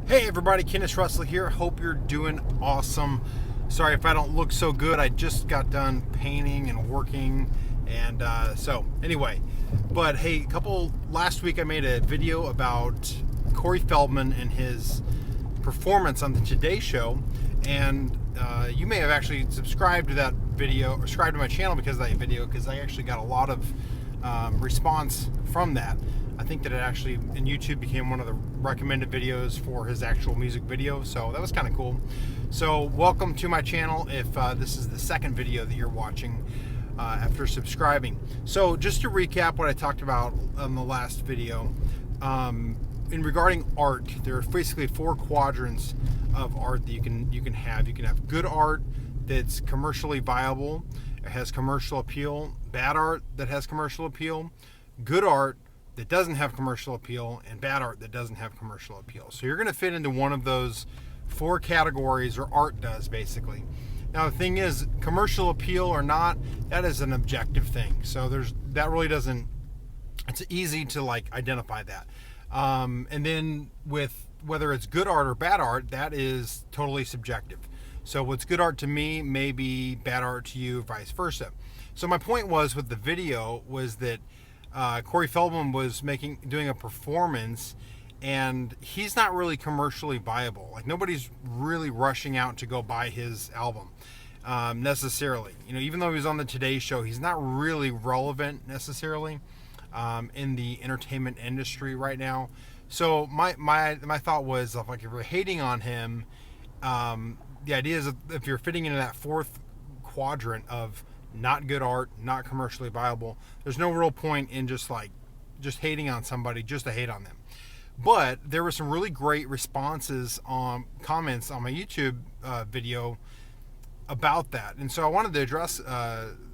Hey everybody, Kennis here. Hope you're doing awesome. Sorry if I don't look so good. I just got done painting and working, and so anyway. But hey, last week I made a video about Corey Feldman and his performance on the Today Show, and you may have actually subscribed to that video or subscribed to my channel because of that video, because I actually got a lot of response from that. I think that it actually in YouTube became one of the recommended videos for his actual music video, so that was kind of cool. So welcome to my channel if this is the second video that you're watching after subscribing. So just to recap what I talked about on the last video, in regarding art, there are basically four quadrants of art that you can have. You can have good art that's commercially viable, it has commercial appeal; bad art that has commercial appeal; good art that doesn't have commercial appeal; and bad art that doesn't have commercial appeal. So you're going to fit into one of those four categories, or art does, basically. Now the thing is, commercial appeal or not, that is an objective thing. So that really doesn't, it's easy to like identify that. And then with whether it's good art or bad art, that is totally subjective. So what's good art to me may be bad art to you, vice versa. So my point was with the video was that Corey Feldman was doing a performance, and he's not really commercially viable. Like, nobody's really rushing out to go buy his album necessarily. You know, even though he was on the Today Show, he's not really relevant necessarily in the entertainment industry right now. So my thought was, like, if you're hating on him, the idea is if you're fitting into that fourth quadrant of not good art, not commercially viable, there's no real point in just hating on somebody just to hate on them. But there were some really great responses on comments on my YouTube video about that, and so I wanted to address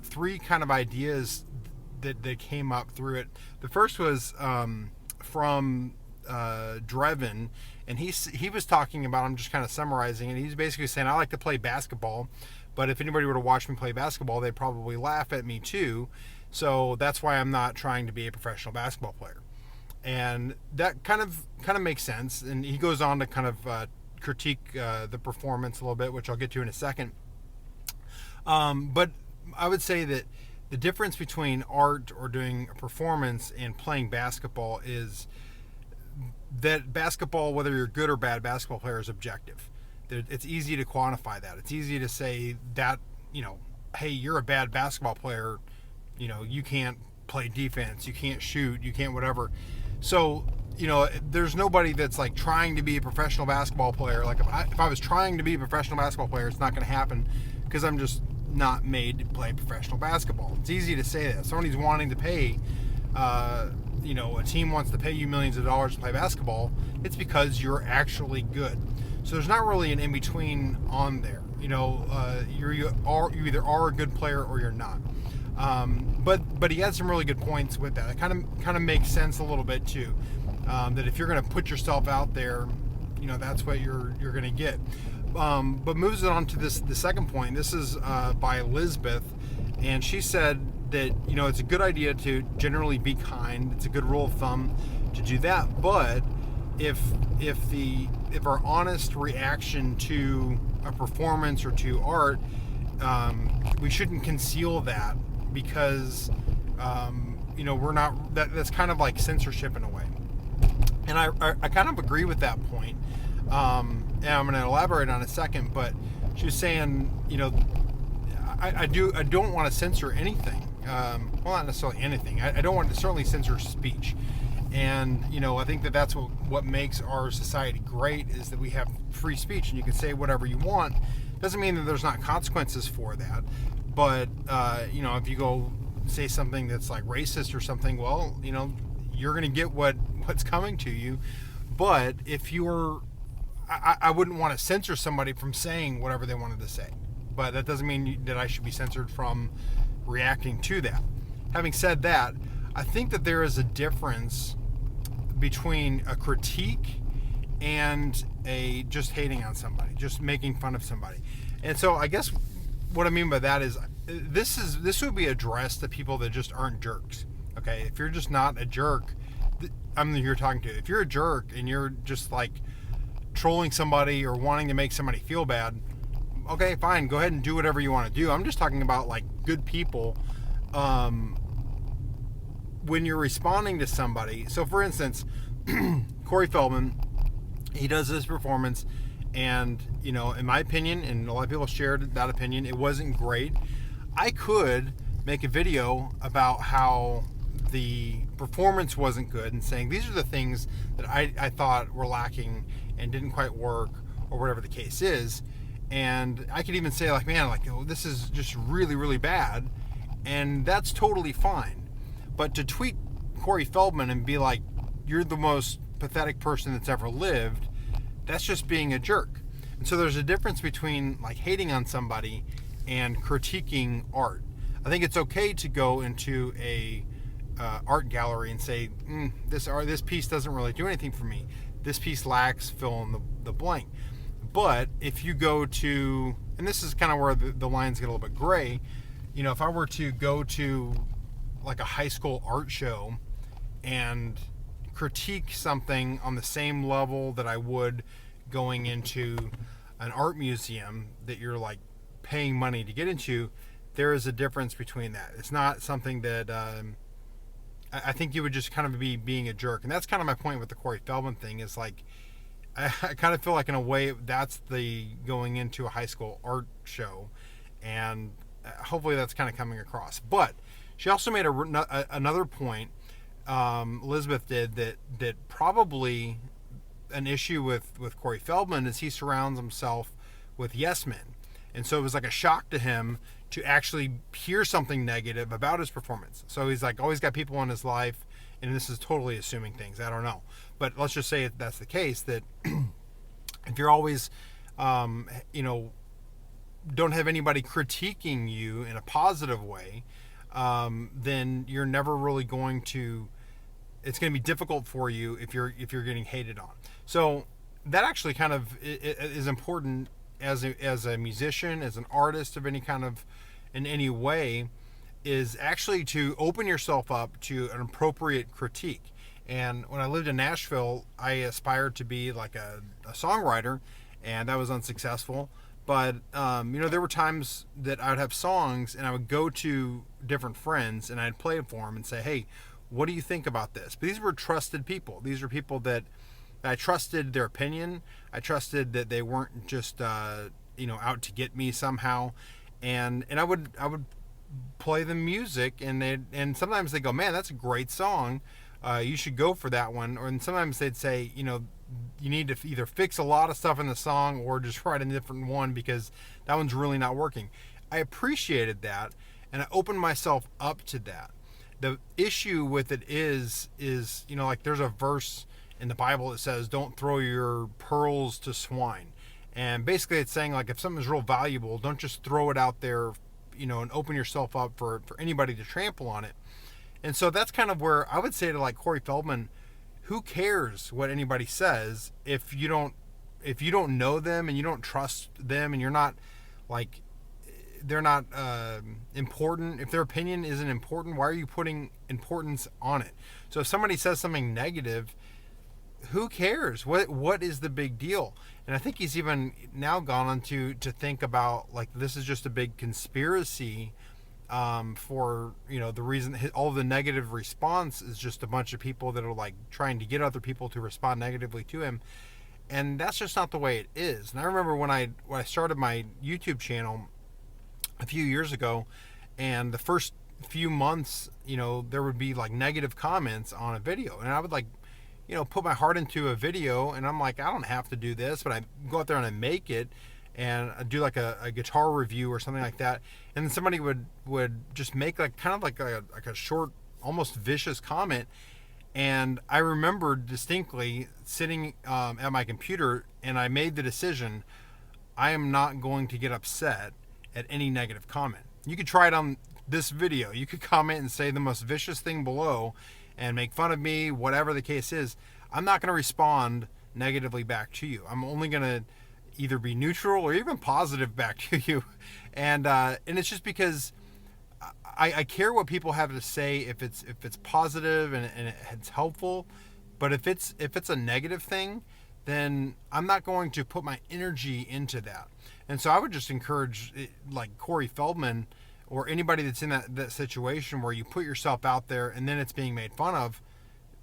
three kind of ideas that came up through it. The first was from Drevin, and he was talking about, I'm just kind of summarizing, and he's basically saying, I like to play basketball, but if anybody were to watch me play basketball, they'd probably laugh at me too. So that's why I'm not trying to be a professional basketball player. And that kind of makes sense. And he goes on to kind of critique the performance a little bit, which I'll get to in a second. But I would say that the difference between art or doing a performance and playing basketball is that basketball, whether you're a good or bad basketball player, is objective. It's easy to quantify that. It's easy to say that, hey, you're a bad basketball player, you can't play defense, you can't shoot, you can't whatever. So, there's nobody that's like trying to be a professional basketball player. Like if I was trying to be a professional basketball player, it's not going to happen because I'm just not made to play professional basketball. It's easy to say that. Somebody's wanting to pay, a team wants to pay you millions of dollars to play basketball. It's because you're actually good. So there's not really an in-between on there. You either are a good player or you're not. But he had some really good points with that. It kind of makes sense a little bit too. That if you're going to put yourself out there, that's what you're going to get. But moves it on to the second point. This is by Elizabeth, and she said that it's a good idea to generally be kind. It's a good rule of thumb to do that, but if our honest reaction to a performance or to art, we shouldn't conceal that because we're not, that's kind of like censorship in a way. And I kind of agree with that point, and I'm going to elaborate on it in a second. But she was saying, I don't want to censor anything. Well, not necessarily anything. I don't want to certainly censor speech. And I think that's what makes our society great, is that we have free speech and you can say whatever you want. Doesn't mean that there's not consequences for that, but if you go say something that's like racist or something, well, you're going to get what's coming to you. But if I wouldn't want to censor somebody from saying whatever they wanted to say, but that doesn't mean that I should be censored from reacting to that. Having said that, I think that there is a difference between a critique and just hating on somebody, just making fun of somebody. And so I guess what I mean by that is this would be addressed to people that just aren't jerks. Okay, if you're just not a jerk, I'm who you're talking to. If you're a jerk and you're just like trolling somebody or wanting to make somebody feel bad, okay, fine, go ahead and do whatever you want to do. I'm just talking about like good people. When you're responding to somebody, so for instance, Corey Feldman, he does this performance, and in my opinion, and a lot of people shared that opinion, it wasn't great. I could make a video about how the performance wasn't good and saying these are the things that I thought were lacking and didn't quite work, or whatever the case is. And I could even say like, man, like, oh, this is just really, really bad, and that's totally fine. But to tweet Corey Feldman and be like, you're the most pathetic person that's ever lived, that's just being a jerk. And so there's a difference between like hating on somebody and critiquing art. I think it's okay to go into a art gallery and say, this piece doesn't really do anything for me. This piece lacks fill in the blank. But if you go to, and this is kind of where the lines get a little bit gray, if I were to go to like a high school art show and critique something on the same level that I would going into an art museum that you're like paying money to get into, there is a difference between that. It's not something that I think you would just kind of be being a jerk. And that's kind of my point with the Corey Feldman thing, is like, I kind of feel like in a way that's the going into a high school art show, and hopefully that's kind of coming across. But she also made another point, Elizabeth did, that probably an issue with Corey Feldman is he surrounds himself with yes men. And so it was like a shock to him to actually hear something negative about his performance. So he's like always got people in his life, and this is totally assuming things, I don't know. But let's just say that's the case, that if you're always, don't have anybody critiquing you in a positive way, then you're never really going to, it's going to be difficult for you if you're getting hated on. So that actually kind of is important as a musician, as an artist of any kind of, in any way, is actually to open yourself up to an appropriate critique. And when I lived in Nashville, I aspired to be like a songwriter, and that was unsuccessful. But there were times that I would have songs, and I would go to different friends, and I'd play it for them and say, hey, what do you think about this? But these were trusted people. These were people that I trusted their opinion. I trusted that they weren't just out to get me somehow. And I would play them music, and sometimes they go, man, that's a great song. You should go for that one. And sometimes they'd say, you need to either fix a lot of stuff in the song or just write a different one because that one's really not working. I appreciated that, and I opened myself up to that. The issue with it is like there's a verse in the Bible that says, don't throw your pearls to swine. And basically it's saying, like, if something's real valuable, don't just throw it out there, and open yourself up for anybody to trample on it. And so that's kind of where I would say to like Corey Feldman, who cares what anybody says if you don't know them and you don't trust them, and you're not like, they're not important. If their opinion isn't important, why are you putting importance on it? So if somebody says something negative, who cares? What is the big deal? And I think he's even now gone on to think about like this is just a big conspiracy for the reason all the negative response is just a bunch of people that are like trying to get other people to respond negatively to him, and that's just not the way it is. And I remember when I started my YouTube channel a few years ago, and the first few months, there would be like negative comments on a video, and I would like put my heart into a video, and I'm like, I don't have to do this, but I go out there and I make it, and I do like a guitar review or something like that, and then somebody would just make like kind of like a short, almost vicious comment. And I remember distinctly sitting at my computer, and I made the decision, I am not going to get upset at any negative comment. You could try it on this video. You could comment and say the most vicious thing below and make fun of me, whatever the case is. I'm not going to respond negatively back to you. I'm only going to either be neutral or even positive back to you. And it's just because I care what people have to say if it's positive and it's helpful. But if it's a negative thing, then I'm not going to put my energy into that. And so I would just encourage, like Corey Feldman or anybody that's in that situation where you put yourself out there and then it's being made fun of.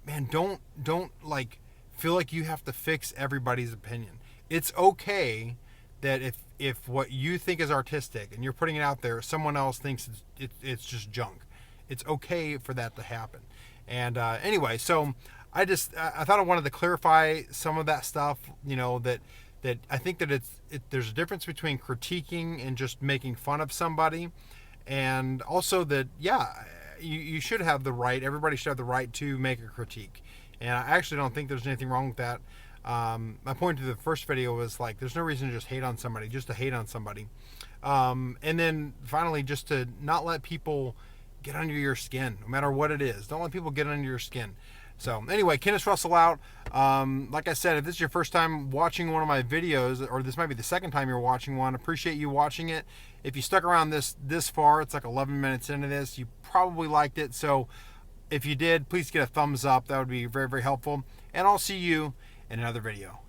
Man, don't like feel like you have to fix everybody's opinion. It's okay that if what you think is artistic and you're putting it out there, someone else thinks it's just junk. It's okay for that to happen. And anyway, so I thought I wanted to clarify some of that stuff. That I think that there's a difference between critiquing and just making fun of somebody, and also that you should have the right. Everybody should have the right to make a critique, and I actually don't think there's anything wrong with that. My point to the first video was like, there's no reason to just hate on somebody, just to hate on somebody. And then finally, just to not let people get under your skin, no matter what it is. Don't let people get under your skin. So anyway, Kennis Russell out. Like I said, if this is your first time watching one of my videos, or this might be the second time you're watching one, appreciate you watching it. If you stuck around this far, it's like 11 minutes into this, you probably liked it. So if you did, please get a thumbs up. That would be very, very helpful. And I'll see you in another video.